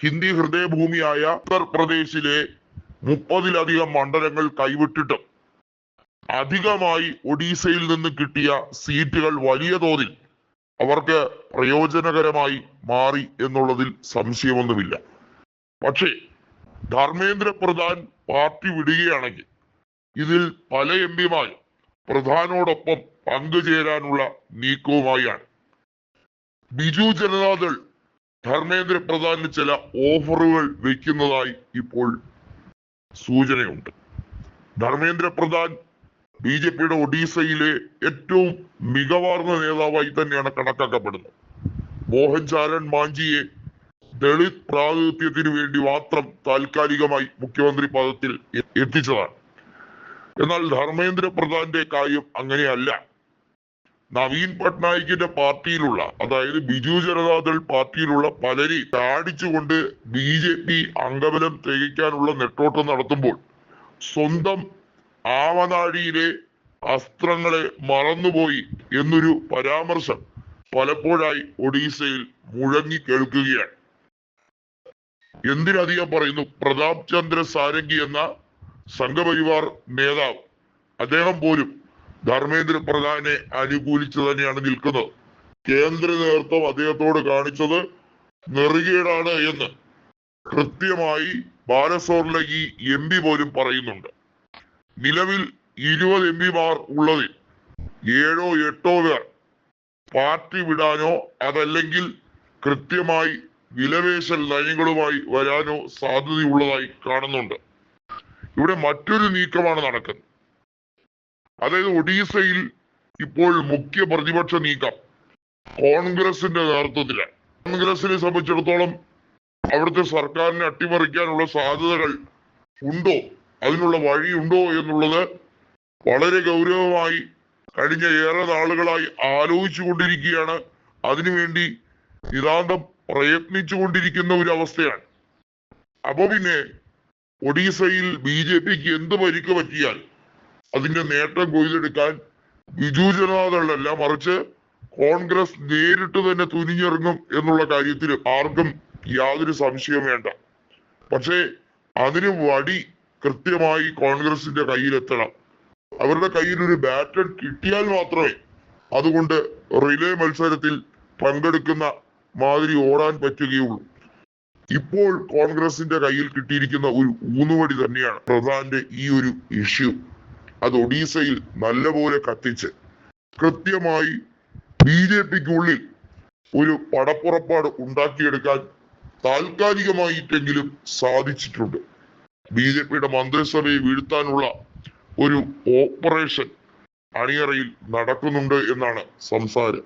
ഹിന്ദി ഹൃദയഭൂമിയായ ഉത്തർപ്രദേശിലെ 30-ലധികം മണ്ഡലങ്ങൾ കൈവിട്ടിട്ടും അധികമായി ഒഡീസയിൽ നിന്ന് കിട്ടിയ സീറ്റുകൾ വലിയ തോതിൽ അവർക്ക് പ്രയോജനകരമായി മാറി എന്നുള്ളതിൽ സംശയമൊന്നുമില്ല. പക്ഷേ ധർമ്മേന്ദ്ര പ്രധാൻ പാർട്ടി വിടുകയാണെങ്കിൽ ഇതിൽ പല എംപിമാരും പ്രധാനോടൊപ്പം പങ്കുചേരാനുള്ള നീക്കവുമായാണ്. ബിജു ജനതാദൾ ധർമ്മേന്ദ്ര പ്രധാന് ചില ഓഫറുകൾ വെക്കുന്നതായി ഇപ്പോൾ സൂചനയുണ്ട്. ധർമ്മേന്ദ്ര പ്രധാൻ BJPയുടെ ഒഡീസയിലെ ഏറ്റവും മികവാർന്ന നേതാവായി തന്നെയാണ് കണക്കാക്കപ്പെടുന്നത്. മോഹൻ ചാരൺ മാഞ്ചിയെ ദളിത് പ്രാതിനിധ്യത്തിനു വേണ്ടി മാത്രം താൽക്കാലികമായി മുഖ്യമന്ത്രി പദത്തിൽ എത്തിച്ചതാണ്. എന്നാൽ ധർമ്മേന്ദ്ര പ്രധാന്റെ കാര്യം അങ്ങനെയല്ല. നവീൻ പട്നായിക്കിന്റെ പാർട്ടിയിലുള്ള, അതായത് ബിജു ജനതാദൾ പാർട്ടിയിലുള്ള പലരെ ചാടിച്ചുകൊണ്ട് BJP അംഗബലം തികയ്ക്കാനുള്ള നെട്ടോട്ടം നടത്തുമ്പോൾ സ്വന്തം ആവനാഴിയിലെ അസ്ത്രങ്ങളെ മറന്നുപോയി എന്നൊരു പരാമർശം പലപ്പോഴായി ഒഡീസയിൽ മുഴങ്ങി കേൾക്കുകയാണ്. എന്തിനധികം പറയുന്നു, പ്രതാപ് ചന്ദ്ര സാരംഗി എന്ന സംഘപരിവാർ നേതാവ്, അദ്ദേഹം പോലും ധർമ്മേന്ദ്ര പ്രധാനെ അനുകൂലിച്ചു തന്നെയാണ് നിൽക്കുന്നത്. കേന്ദ്ര നേതൃത്വം അദ്ദേഹത്തോട് കാണിച്ചത് നെറുകേടാണ് എന്ന് കൃത്യമായി ബാലസോറിലെ ഈ MP പോലും പറയുന്നുണ്ട്. നിലവിൽ 20 MP ഉള്ളതിൽ 7 or 8 പേർ പാർട്ടി വിടാനോ അതല്ലെങ്കിൽ കൃത്യമായി വിലപേശൽ നയങ്ങളുമായി വരാനോ സാധ്യതയുള്ളതായി കാണുന്നുണ്ട്. ഇവിടെ മറ്റൊരു നീക്കമാണ് നടക്കുന്നത്. അതായത് ഒഡീസയിൽ ഇപ്പോൾ മുഖ്യ പ്രതിപക്ഷ നീക്കം കോൺഗ്രസിന്റെ നേതൃത്വത്തിലാണ്. കോൺഗ്രസിനെ സംബന്ധിച്ചിടത്തോളം അവിടുത്തെ സർക്കാരിനെ അട്ടിമറിക്കാനുള്ള സാധ്യതകൾ ഉണ്ടോ, അതിനുള്ള വഴിയുണ്ടോ എന്നുള്ളത് വളരെ ഗൗരവമായി കഴിഞ്ഞ ഏറെ നാളുകളായി ആലോചിച്ചു കൊണ്ടിരിക്കുകയാണ്. അതിനുവേണ്ടി നിതാന്തം പ്രയത്നിച്ചു കൊണ്ടിരിക്കുന്ന ഒരു അവസ്ഥയാണ്. അപ്പൊ പിന്നെ ഒഡീസയിൽ BJPക്ക് എന്ത് പരിക്ക് പറ്റിയാൽ അതിന്റെ നേട്ടം കൊയ്തെടുക്കാൻ ബിജു ജനതാദളല്ല, മറിച്ച് കോൺഗ്രസ് നേരിട്ട് തന്നെ തുനിഞ്ഞിറങ്ങും എന്നുള്ള കാര്യത്തിൽ ആർക്കും യാതൊരു സംശയവും വേണ്ട. പക്ഷേ അതിന് വടി കൃത്യമായി കോൺഗ്രസിന്റെ കയ്യിലെത്തണം. അവരുടെ കയ്യിൽ ഒരു ബാറ്റൺ കിട്ടിയാൽ മാത്രമേ അതുകൊണ്ട് റിലേ മത്സരത്തിൽ പങ്കെടുക്കുന്ന മാതിരി ഓടാൻ പറ്റുകയുള്ളൂ. ഇപ്പോൾ കോൺഗ്രസിന്റെ കയ്യിൽ കിട്ടിയിരിക്കുന്ന ഒരു ഊന്നുവടി തന്നെയാണ് പ്രധാന്റെ ഈ ഒരു ഇഷ്യൂ. അത് ഒഡീസയിൽ നല്ലപോലെ കത്തിച്ച് കൃത്യമായി BJPക്കുള്ളിൽ ഒരു പടപ്പുറപ്പാട് ഉണ്ടാക്കിയെടുക്കാൻ താൽക്കാലികമായിട്ടെങ്കിലും സാധിച്ചിട്ടുണ്ട്. BJPയുടെ മന്ത്രിസഭയെ വീഴ്ത്താനുള്ള ഒരു ഓപ്പറേഷൻ അണിയറയിൽ നടക്കുന്നുണ്ട് എന്നാണ് സംസാരം.